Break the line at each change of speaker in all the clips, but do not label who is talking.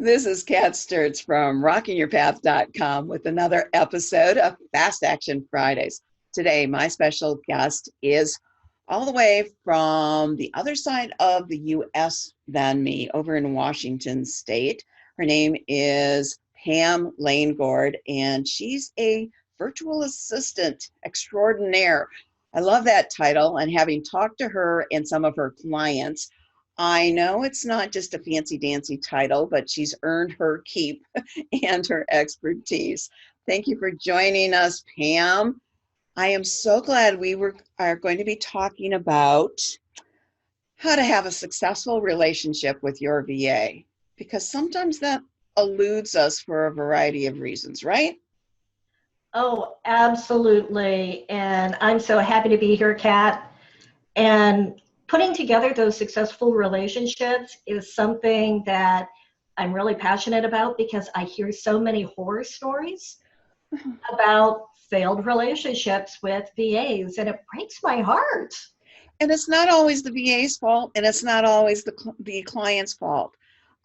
This is Kat Sturtz from rockingyourpath.com with another episode of Fast Action Fridays. Today, my special guest is all the way from the other side of the U.S. than me, over in Washington State. Her name is Pam Langord, and she's a virtual assistant extraordinaire. I love that title, and having talked to her and some of her clients, I know it's not just a fancy-dancy title, but she's earned her keep and her expertise. Thank you for joining us, Pam. I am so glad are going to be talking about how to have a successful relationship with your VA, because sometimes that eludes us for a variety of reasons, right?
Oh, absolutely. And I'm so happy to be here, Kat. And putting together those successful relationships is something that I'm really passionate about because I hear so many horror stories about failed relationships with VAs, and it breaks my heart.
And it's not always the VA's fault, and it's not always the client's fault.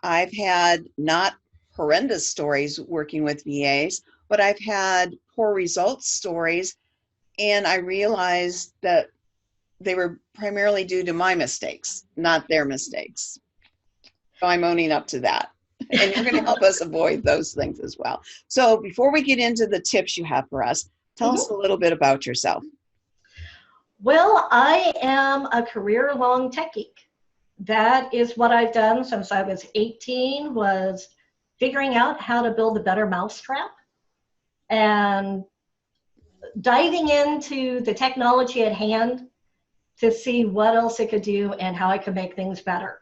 I've had not horrendous stories working with VAs, but I've had poor results stories, and I realized that they were primarily due to my mistakes, not their mistakes. So I'm owning up to that. And you're going to help us avoid those things as well. So before we get into the tips you have for us, tell us a little bit about yourself.
Well, I am a career-long tech geek. That is what I've done since I was 18, was figuring out how to build a better mousetrap and diving into the technology at hand to see what else it could do and how I could make things better.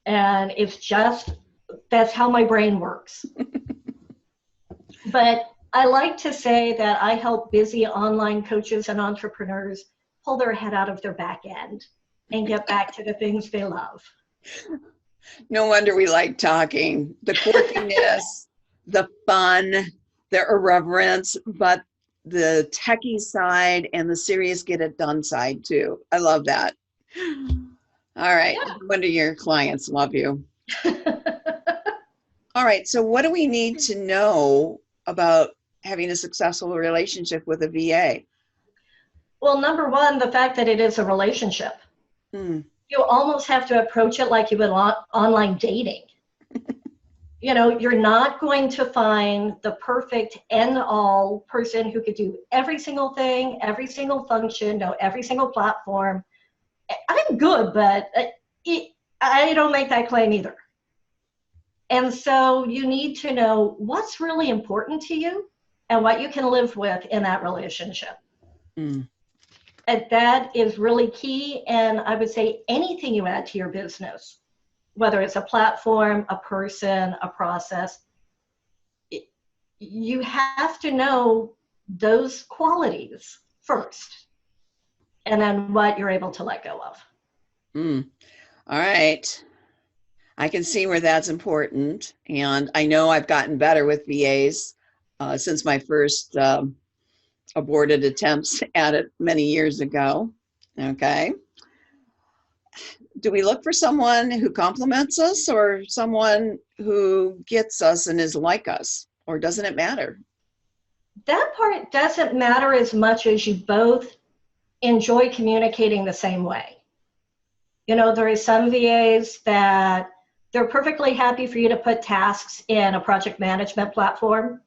And that's how my brain works. But I like to say that I help busy online coaches and entrepreneurs pull their head out of their back end and get back to the things they love.
No wonder we like talking. The quirkiness, the fun, the irreverence, but the techie side and the serious get it done side too. I love that. All right. Yeah. No wonder your clients love you. All right. So what do we need to know about having a successful relationship with a VA?
Well, number one, the fact that it is a relationship. You almost have to approach it like you would online dating. You know, you're not going to find the perfect end-all person who could do every single thing, every single function, know every single platform. I'm good, but I don't make that claim either. And so you need to know what's really important to you and what you can live with in that relationship. And that is really key. And I would say anything you add to your business, whether it's a platform, a person, a process, you have to know those qualities first, and then what you're able to let go of.
All right. I can see where that's important. And I know I've gotten better with VAs since my first aborted attempts at it many years ago. Okay. Do we look for someone who compliments us or someone who gets us and is like us, or doesn't it matter?
That part doesn't matter as much as you both enjoy communicating the same way. You know, there are some VAs that they're perfectly happy for you to put tasks in a project management platform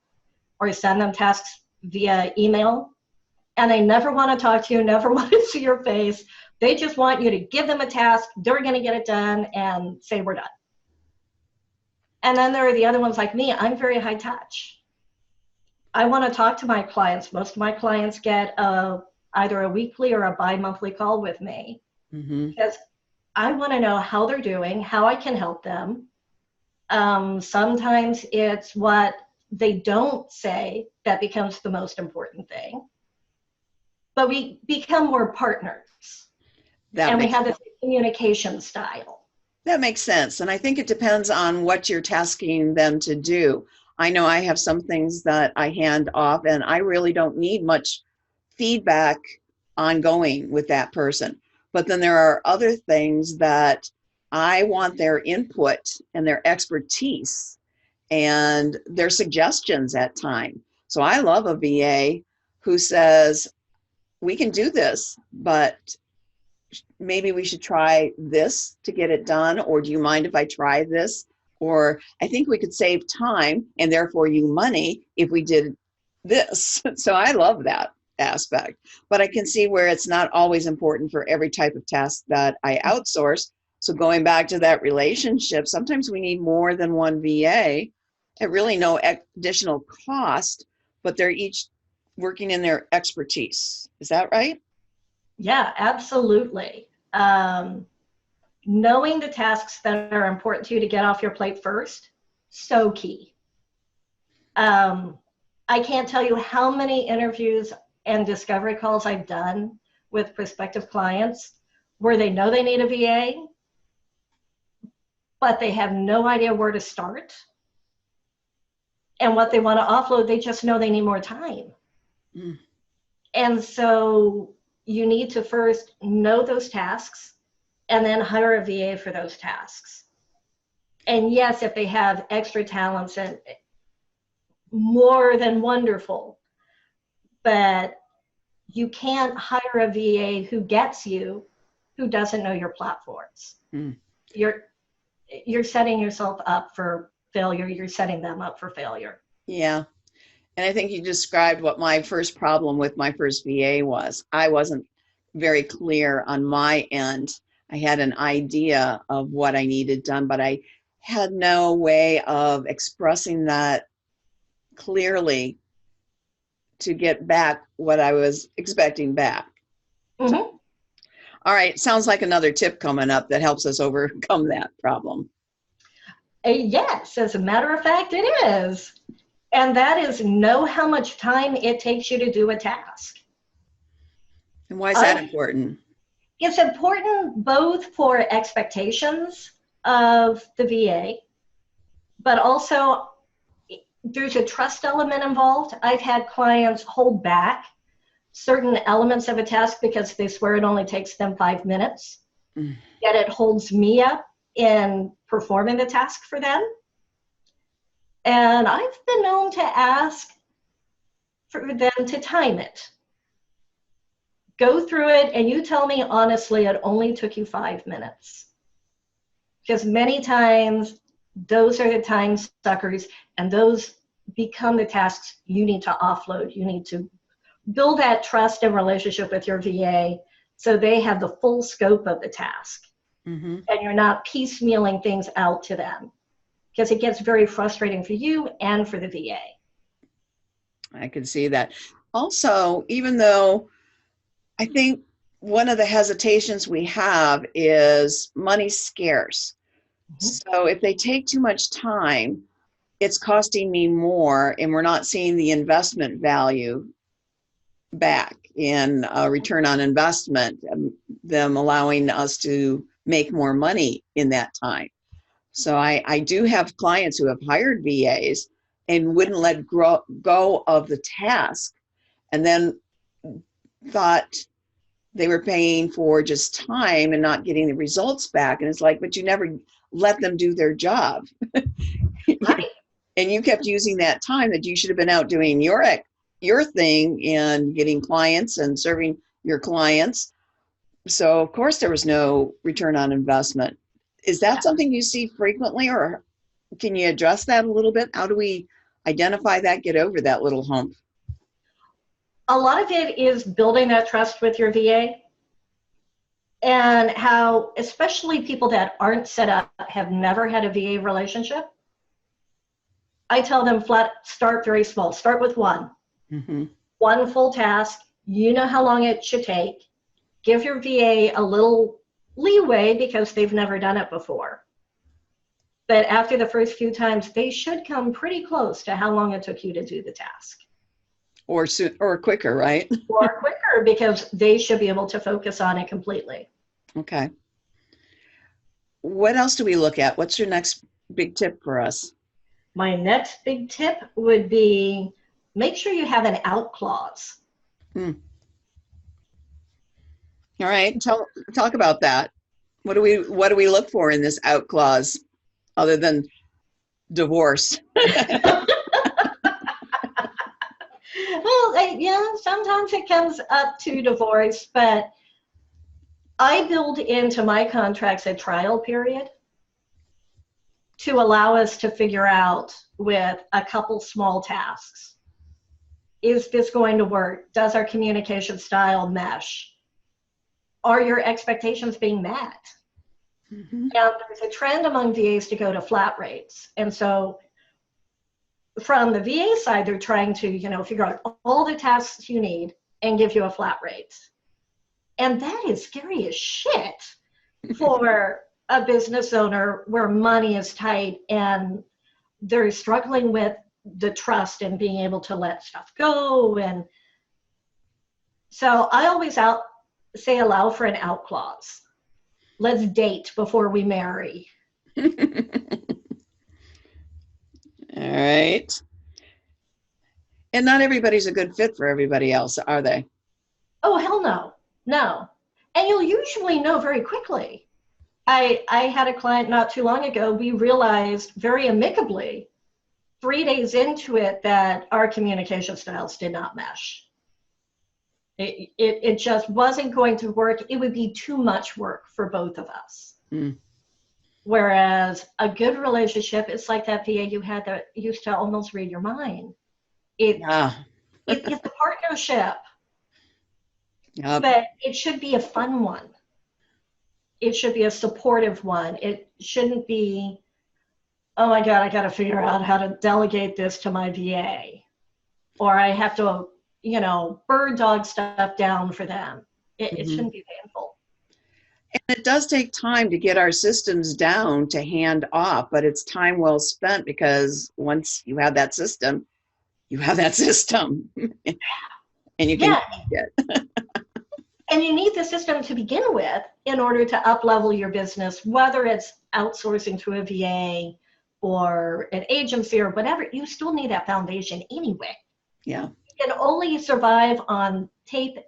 or send them tasks via email, and they never want to talk to you, never want to see your face. They just want you to give them a task, they're going to get it done, and say we're done. And then there are the other ones like me. I'm very high touch. I want to talk to my clients. Most of my clients get either a weekly or a bi-monthly call with me because I want to know how they're doing, how I can help them. Sometimes it's what they don't say that becomes the most important thing. But we become more partners. And we have this communication style.
That makes sense. And I think it depends on what you're tasking them to do. I know I have some things that I hand off and I really don't need much feedback ongoing with that person. But then there are other things that I want their input and their expertise and their suggestions at time. So I love a VA who says, we can do this, but maybe we should try this to get it done. Or do you mind if I try this? Or I think we could save time and therefore you money if we did this. So I love that aspect, but I can see where it's not always important for every type of task that I outsource. So going back to that relationship, sometimes we need more than one VA at really no additional cost, but they're each working in their expertise. Is that right?
Yeah, absolutely. Knowing the tasks that are important to you to get off your plate first, so key. I can't tell you how many interviews and discovery calls I've done with prospective clients where they know they need a VA, but they have no idea where to start. And what they want to offload, they just know they need more time. Mm. And so you need to first know those tasks and then hire a VA for those tasks. And yes, if they have extra talents, and more than wonderful, but you can't hire a VA who gets you, who doesn't know your platforms. Mm. You're setting yourself up for failure. You're setting them up for failure.
Yeah. And I think you described what my first problem with my first VA was. I wasn't very clear on my end. I had an idea of what I needed done, but I had no way of expressing that clearly to get back what I was expecting back. Mm-hmm. So, all right. Sounds like another tip coming up that helps us overcome that problem.
Yes, as a matter of fact, it is. And that is know how much time it takes you to do a task.
And why is that important?
It's important both for expectations of the VA, but also there's a trust element involved. I've had clients hold back certain elements of a task because they swear it only takes them 5 minutes, yet it holds me up in performing the task for them. And I've been known to ask for them to time it. Go through it, and you tell me honestly it only took you 5 minutes. Because many times, those are the time suckers, and those become the tasks you need to offload. You need to build that trust and relationship with your VA so they have the full scope of the task. Mm-hmm. And you're not piecemealing things out to them, because it gets very frustrating for you and for the VA.
I can see that. Also, even though I think one of the hesitations we have is money's scarce. Mm-hmm. So if they take too much time, it's costing me more, and we're not seeing the investment value back in return on investment, them allowing us to make more money in that time. So I do have clients who have hired VAs and wouldn't let go of the task, and then thought they were paying for just time and not getting the results back. And it's like, but you never let them do their job. Right. And you kept using that time that you should have been out doing your thing and getting clients and serving your clients. So of course there was no return on investment. Is that something you see frequently, or can you address that a little bit? How do we identify that, get over that little hump?
A lot of it is building that trust with your VA, and how, especially people that aren't set up, have never had a VA relationship. I tell them flat, start very small. Start with one. Mm-hmm. One full task. You know how long it should take. Give your VA a little leeway because they've never done it before. But after the first few times, they should come pretty close to how long it took you to do the task.
Or quicker, right?
Or quicker, because they should be able to focus on it completely.
Okay. What else do we look at? What's your next big tip for us?
My next big tip would be make sure you have an out clause.
All right. Talk about that. What do we look for in this out clause other than divorce?
Well, yeah, sometimes it comes up to divorce, but I build into my contracts a trial period to allow us to figure out with a couple small tasks. Is this going to work? Does our communication style mesh? Are your expectations being met?
Mm-hmm.
And there's a trend among VAs to go to flat rates. And so from the VA side, they're trying to, figure out all the tasks you need and give you a flat rate. And that is scary as shit for a business owner where money is tight and they're struggling with the trust and being able to let stuff go. And so I always say allow for an out clause. Let's date before we marry.
All right. And not everybody's a good fit for everybody else, are they?
Oh, hell no. No. And you'll usually know very quickly. I had a client not too long ago. We realized very amicably 3 days into it that our communication styles did not mesh. It just wasn't going to work. It would be too much work for both of us.
Mm.
Whereas a good relationship, it's like that VA you had that used to almost read your mind. It's a partnership,
Yep.
but it should be a fun one. It should be a supportive one. It shouldn't be, oh my God, I got to figure out how to delegate this to my VA. Or I have to, bird dog stuff down for them. It shouldn't be painful.
And it does take time to get our systems down to hand off, but it's time well spent because once you have that system, you have that system. And you can keep it.
And you need the system to begin with in order to up-level your business, whether it's outsourcing to a VA or an agency or whatever. You still need that foundation anyway.
Yeah.
You can only survive on tape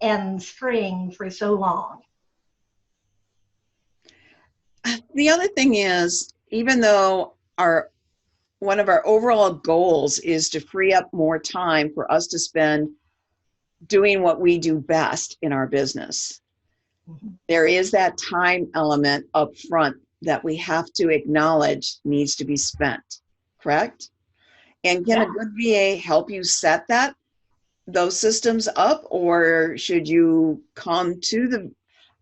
and string for so long.
The other thing is, even though one of our overall goals is to free up more time for us to spend doing what we do best in our business, there is that time element up front that we have to acknowledge needs to be spent, correct? And can a good VA help you set those systems up, or should you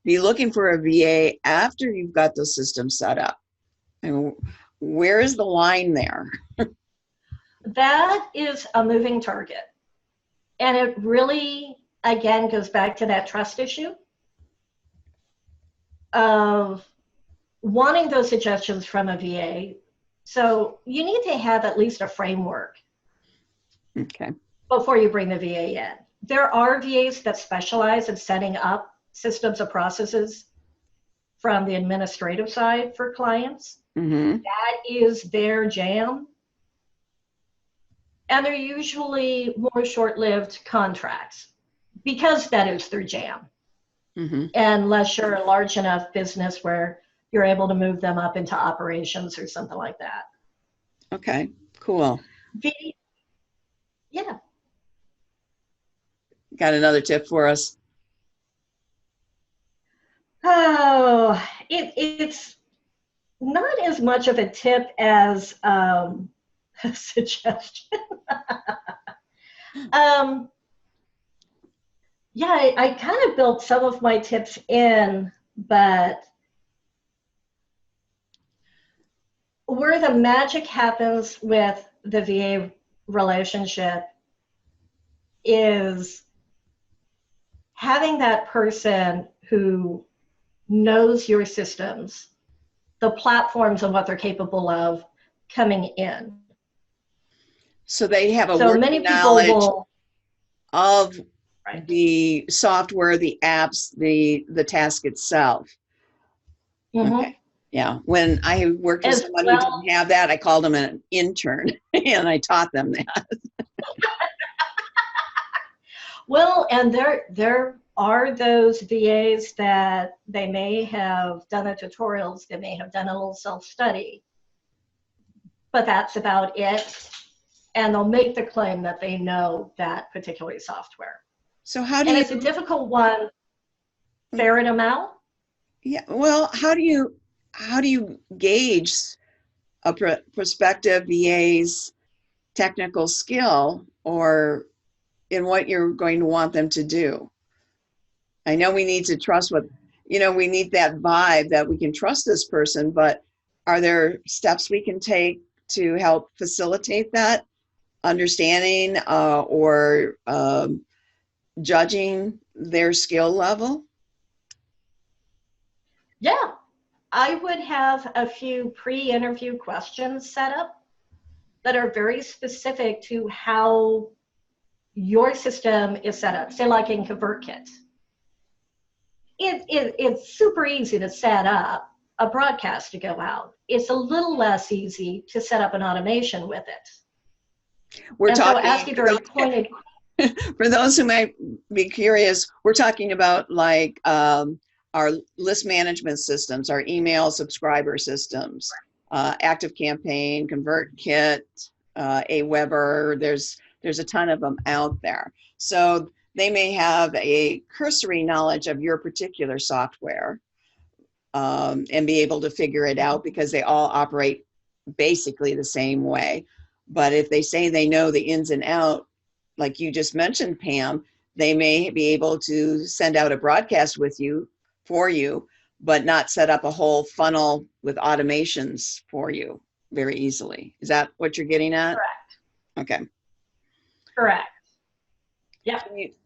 be looking for a VA after you've got those systems set up? And where is the line there?
That is a moving target. And it really, again, goes back to that trust issue of wanting those suggestions from a VA. So you need to have at least a framework before you bring the VA in. There are VAs that specialize in setting up systems of processes from the administrative side for clients.
Mm-hmm.
That is their jam. And they're usually more short-lived contracts because that is their jam.
Mm-hmm.
Unless you're a large enough business where you're able to move them up into operations or something like that.
Okay, cool.
Yeah.
Got another tip for us?
Oh, it's not as much of a tip as a suggestion. I kind of built some of my tips in, but where the magic happens with the VA relationship is having that person who knows your systems, the platforms and what they're capable of coming in.
So they have a
So
working knowledge of the software, the apps, the task itself.
Mm-hmm.
Okay. Yeah. When I worked with someone who didn't have that, I called them an intern and I taught them that.
Well, and they're are those VAs that they may have done the tutorials, they may have done a little self-study, but that's about it. And they'll make the claim that they know that particular software.
So how do
and
you?
It's a difficult one, ferret them out.
Yeah. Well, how do you gauge a prospective VA's technical skill or in what you're going to want them to do? I know we need to trust we need that vibe that we can trust this person, but are there steps we can take to help facilitate that understanding or judging their skill level?
Yeah, I would have a few pre-interview questions set up that are very specific to how your system is set up. Say like in ConvertKit. It's super easy to set up a broadcast to go out. It's a little less easy to set up an automation with it. So ask you very pointed.
For those who might be curious, we're talking about like our list management systems, our email subscriber systems, ActiveCampaign, ConvertKit, Aweber. There's a ton of them out there. So they may have a cursory knowledge of your particular software and be able to figure it out because they all operate basically the same way. But if they say they know the ins and outs, like you just mentioned, Pam, they may be able to send out a broadcast for you, but not set up a whole funnel with automations for you very easily. Is that what you're getting at?
Correct.
Okay.
Correct. Yeah,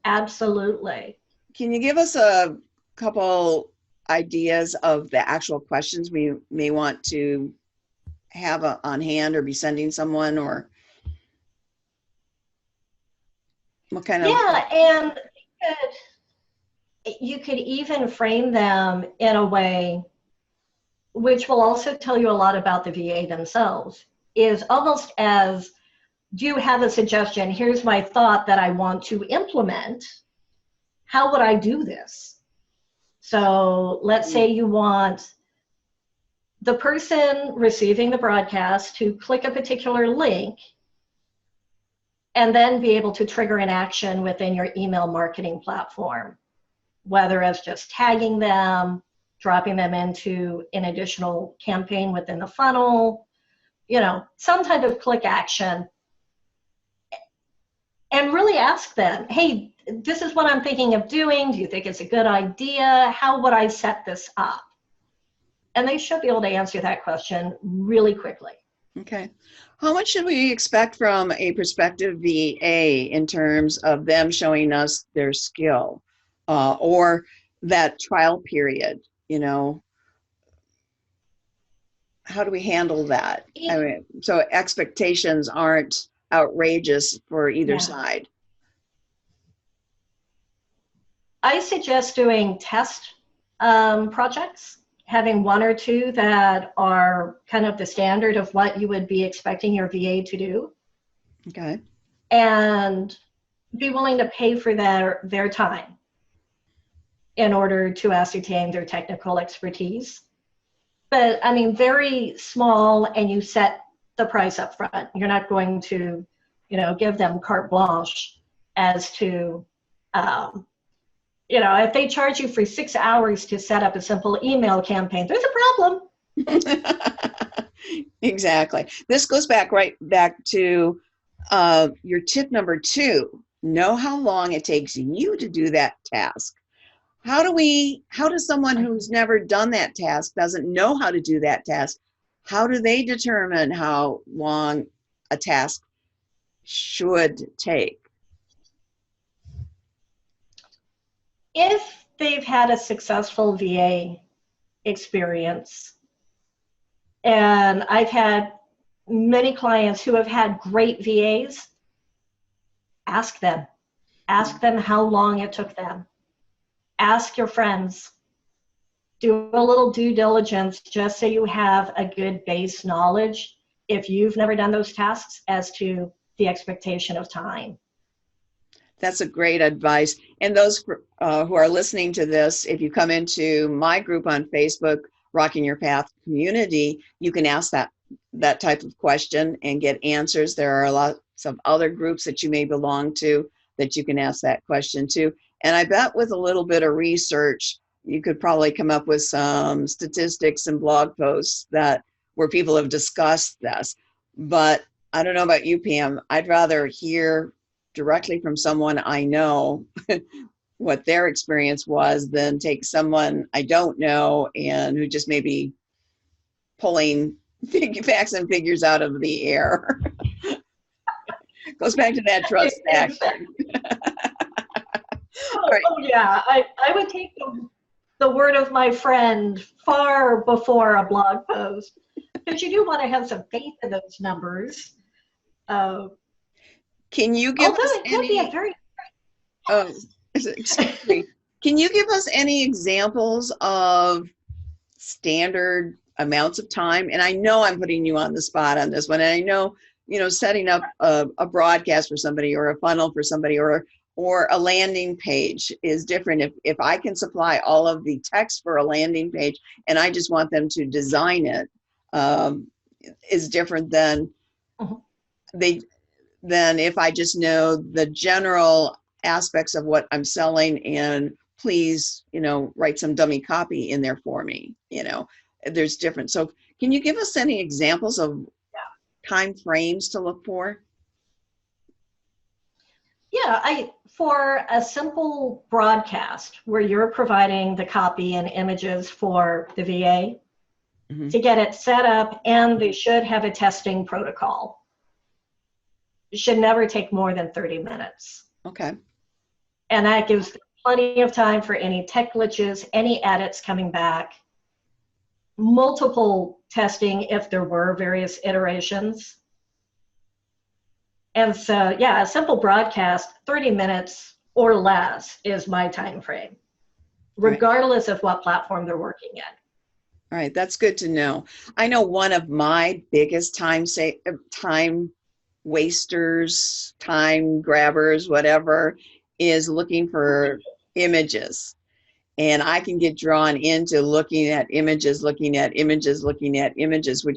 absolutely.
Can you give us a couple ideas of the actual questions we may want to have on hand or be sending someone, or what kind of?
Yeah, and you could even frame them in a way which will also tell you a lot about the VA themselves, is almost as, do you have a suggestion? Here's my thought that I want to implement. How would I do this? So let's say you want the person receiving the broadcast to click a particular link and then be able to trigger an action within your email marketing platform, whether it's just tagging them, dropping them into an additional campaign within the funnel, some type of click action. And really ask them, hey, this is what I'm thinking of doing. Do you think it's a good idea? How would I set this up? And they should be able to answer that question really quickly.
Okay. How much should we expect from a prospective VA in terms of them showing us their skill or that trial period? How do we handle that? I mean, so expectations aren't outrageous for either side.
I suggest doing test projects, having one or two that are kind of the standard of what you would be expecting your VA to do.
Okay.
And be willing to pay for their time in order to ascertain their technical expertise. But I mean, very small, and you set the price up front. You're not going to, give them carte blanche as to, if they charge you for 6 hours to set up a simple email campaign, there's a problem.
Exactly. This goes back to your tip number 2. Know how long it takes you to do that task. How does someone who's never done that task, doesn't know how to do that task, how do they determine how long a task should take?
If they've had a successful VA experience, and I've had many clients who have had great VAs, ask them how long it took them. Ask your friends. Do a little due diligence just so you have a good base knowledge, if you've never done those tasks, as to the expectation of time.
That's a great advice. And those who are listening to this, if you come into my group on Facebook, Rocking Your Path Community, you can ask that type of question and get answers. There are lots of other groups that you may belong to that you can ask that question to. And I bet with a little bit of research, you could probably come up with some statistics and blog posts that where people have discussed this. But I don't know about you, Pam. I'd rather hear directly from someone I know what their experience was than take someone I don't know and who just may be pulling facts and figures out of the air. Goes back to that trust factor.
Oh, yeah, I would take the word of my friend far before a blog post, because you do want to have some faith in those numbers.
Can you give
although
us
it can be a very
excuse me. Can you give us any examples of standard amounts of time? And I know I'm putting you on the spot on this one. And I know, setting up a broadcast for somebody or a funnel for somebody or a landing page is different. If I can supply all of the text for a landing page and I just want them to design it, is different than than if I just know the general aspects of what I'm selling and please, write some dummy copy in there for me. There's different. So can you give us any examples of time frames to look for?
Yeah, for a simple broadcast where you're providing the copy and images for the VA to get it set up, and they should have a testing protocol. It should never take more than 30 minutes.
Okay.
And that gives plenty of time for any tech glitches, any edits coming back, multiple testing if there were various iterations. And so, yeah, a simple broadcast, 30 minutes or less is my time frame, regardless of what platform they're working in.
All right, that's good to know. I know one of my biggest time wasters, time grabbers, whatever, is looking for images. And I can get drawn into looking at images, which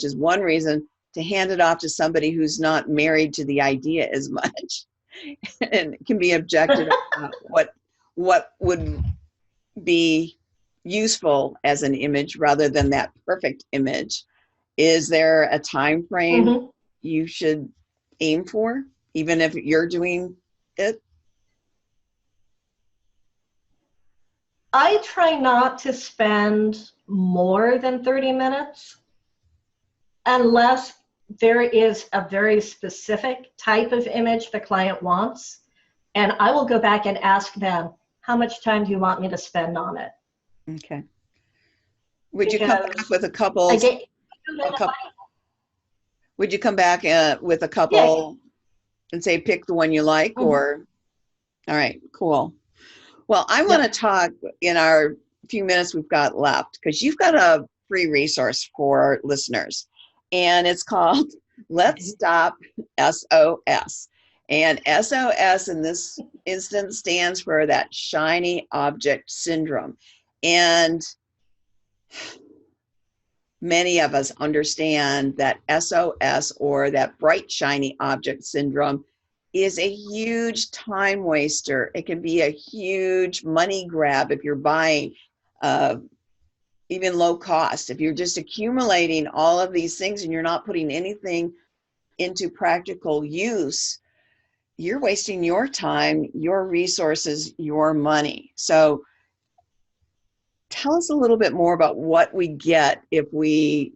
is one reason to hand it off to somebody who's not married to the idea as much and can be objective about what would be useful as an image rather than that perfect image. Is there a time frame you should aim for, even if you're doing it?
I try not to spend more than 30 minutes unless there is a very specific type of image the client wants. And I will go back and ask them, how much time do you want me to spend on it?
Okay. Would you come back with a couple? Would you come back with a couple and say, pick the one you like? Or, all right, cool. Well, I want to talk in our few minutes we've got left, because you've got a free resource for our listeners, and it's called Let's Stop SOS. And SOS in this instance stands for that shiny object syndrome. And many of us understand that SOS, or that bright shiny object syndrome, is a huge time waster. It can be a huge money grab if you're buying even low cost. If you're just accumulating all of these things and you're not putting anything into practical use, you're wasting your time, your resources, your money. So tell us a little bit more about what we get if we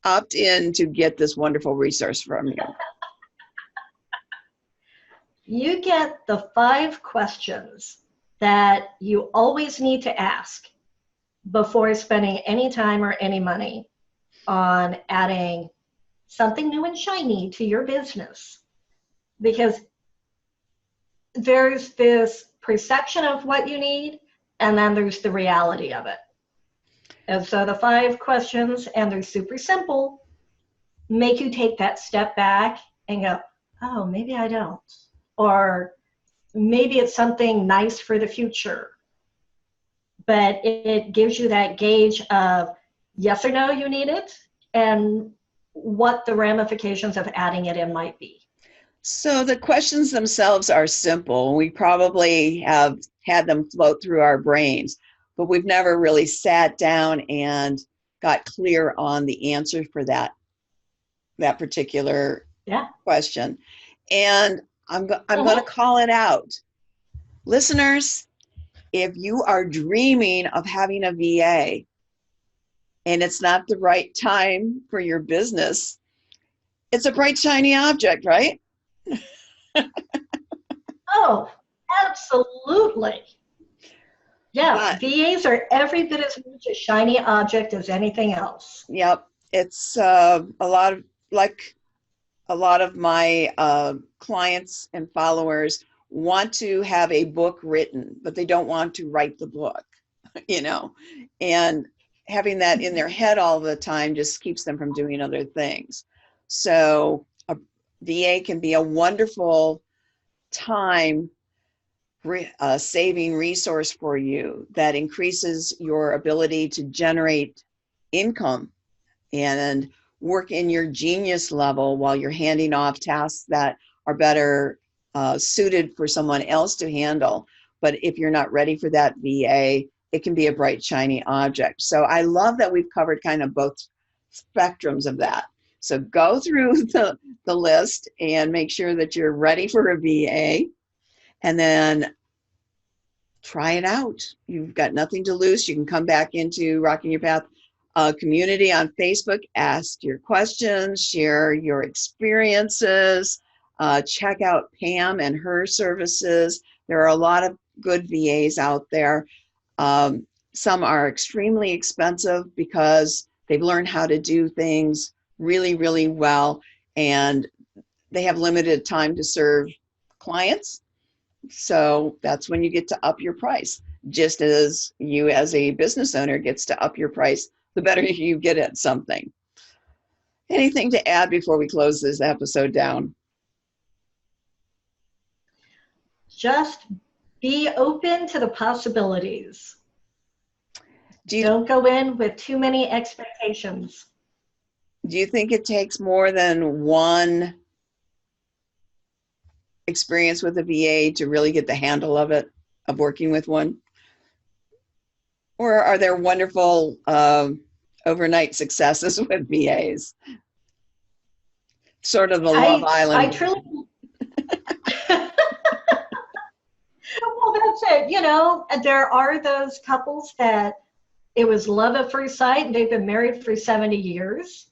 opt in to get this wonderful resource from you.
You get the 5 questions that you always need to ask before spending any time or any money on adding something new and shiny to your business. Because there's this perception of what you need, and then there's the reality of it. And so the 5 questions, and they're super simple, make you take that step back and go, oh, maybe I don't. Or maybe it's something nice for the future, but it gives you that gauge of yes or no, you need it, and what the ramifications of adding it in might be.
So the questions themselves are simple. We probably have had them float through our brains, but we've never really sat down and got clear on the answer for that particular question. And I'm going to call it out. Listeners, if you are dreaming of having a VA and it's not the right time for your business, it's a bright, shiny object, right?
Oh, absolutely. Yeah, VAs are every bit as much a shiny object as anything else.
Yep. It's a lot of my clients and followers want to have a book written, but they don't want to write the book, and having that in their head all the time just keeps them from doing other things. So a VA can be a wonderful time saving resource for you that increases your ability to generate income and work in your genius level while you're handing off tasks that are better suited for someone else to handle. But if you're not ready for that VA, it can be a bright, shiny object. So I love that we've covered kind of both spectrums of that. So go through the list and make sure that you're ready for a VA, and then try it out. You've got nothing to lose. You can come back into Rocking Your Path community on Facebook, ask your questions, share your experiences, check out Pam and her services. There are a lot of good VAs out there. Some are extremely expensive because they've learned how to do things really, really well, and they have limited time to serve clients. So that's when you get to up your price, just as you as a business owner gets to up your price the better you get at something. Anything to add before we close this episode down?
Just be open to the possibilities. Don't go in with too many expectations.
Do you think it takes more than one experience with a VA to really get the handle of it, of working with one? Or are there wonderful overnight successes with VAs? Sort of the Love Island.
I truly. Well, that's it. There are those couples that it was love at first sight, and they've been married for 70 years.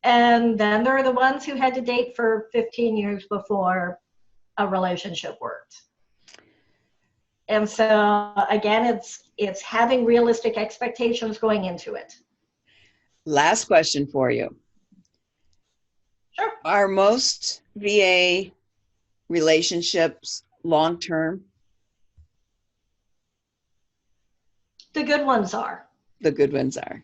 And then there are the ones who had to date for 15 years before a relationship worked. And so again, it's having realistic expectations going into it.
Last question for you.
Sure.
Are most VA relationships long-term?
The good ones are.
The good ones are.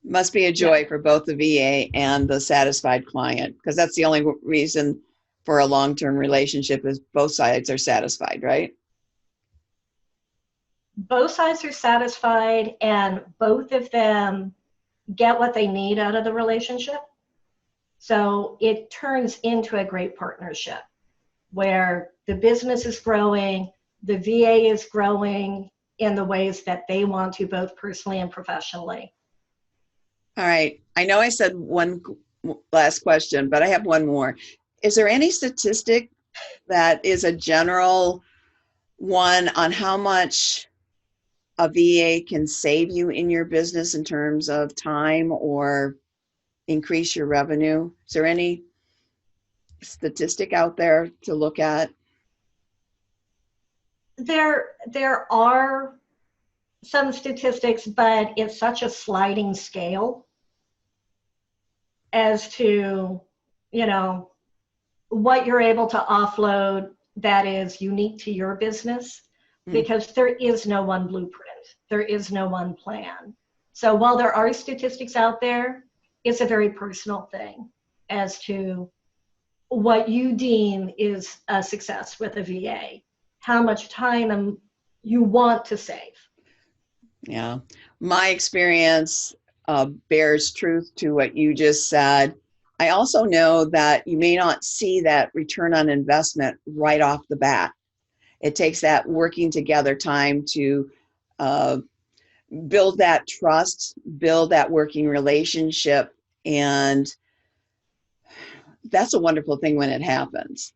Must be a joy for both the VA and the satisfied client, because that's the only reason for a long-term relationship is both sides are satisfied, right?
Both sides are satisfied, and both of them get what they need out of the relationship. So it turns into a great partnership where the business is growing, the VA is growing in the ways that they want to, both personally and professionally.
All right. I know I said one last question, but I have one more. Is there any statistic that is a general one on how much a VA can save you in your business in terms of time or increase your revenue? Is there any statistic out there to look at?
There are some statistics, but it's such a sliding scale as to, what you're able to offload that is unique to your business, because there is no one blueprint. There is no one plan. So while there are statistics out there, it's a very personal thing as to what you deem is a success with a VA, how much time you want to save.
Yeah, my experience bears truth to what you just said. I also know that you may not see that return on investment right off the bat. It takes that working together time to build that trust, build that working relationship, and that's a wonderful thing when it happens.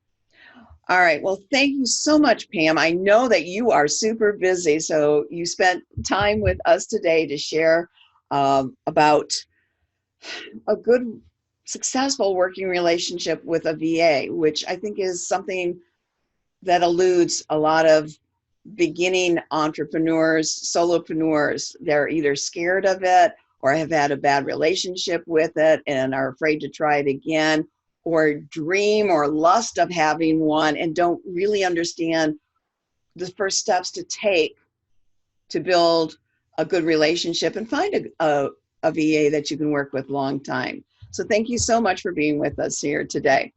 All right. Well, thank you so much, Pam. I know that you are super busy, so you spent time with us today to share about a good, successful working relationship with a VA, which I think is something that eludes a lot of beginning entrepreneurs, solopreneurs. They're either scared of it or have had a bad relationship with it and are afraid to try it again, or dream or lust of having one and don't really understand the first steps to take to build a good relationship and find a VA that you can work with long time. So thank you so much for being with us here today.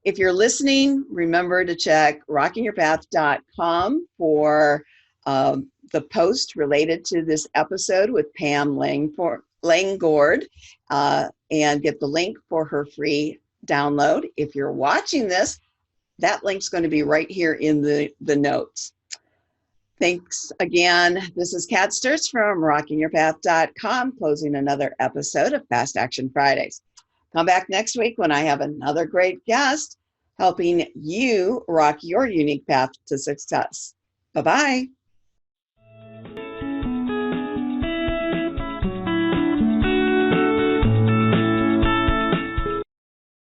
If you're listening, remember to check rockingyourpath.com for the post related to this episode with Pam Langord and get the link for her free download. If you're watching this, that link's going to be right here in the notes. Thanks again. This is Kat Sturtz from rockingyourpath.com, closing another episode of Fast Action Fridays. Come back next week when I have another great guest helping you rock your unique path to success. Bye-bye.